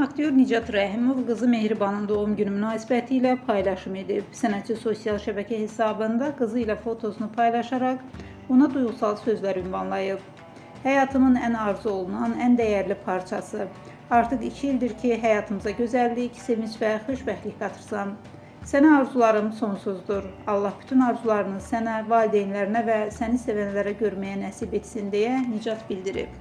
Aktyor Nicat Rəhimov qızı Mehribanın doğum günü münasibətilə paylaşım edib. Sənətçi sosial şəbəkə hesabında qızı ilə fotosunu paylaşaraq ona duyğusal sözlər ünvanlayıb. Həyatımın ən arzu olunan, ən dəyərli parçası. Artıq 2 ildir ki, həyatımıza gözəllik, sevinç və xoşbəxtlik qatırsan. Sənə arzularım sonsuzdur. Allah bütün arzularını sənə, valideynlərinə və səni sevənlərə görməyə nəsib etsin deyə Nicat bildirib.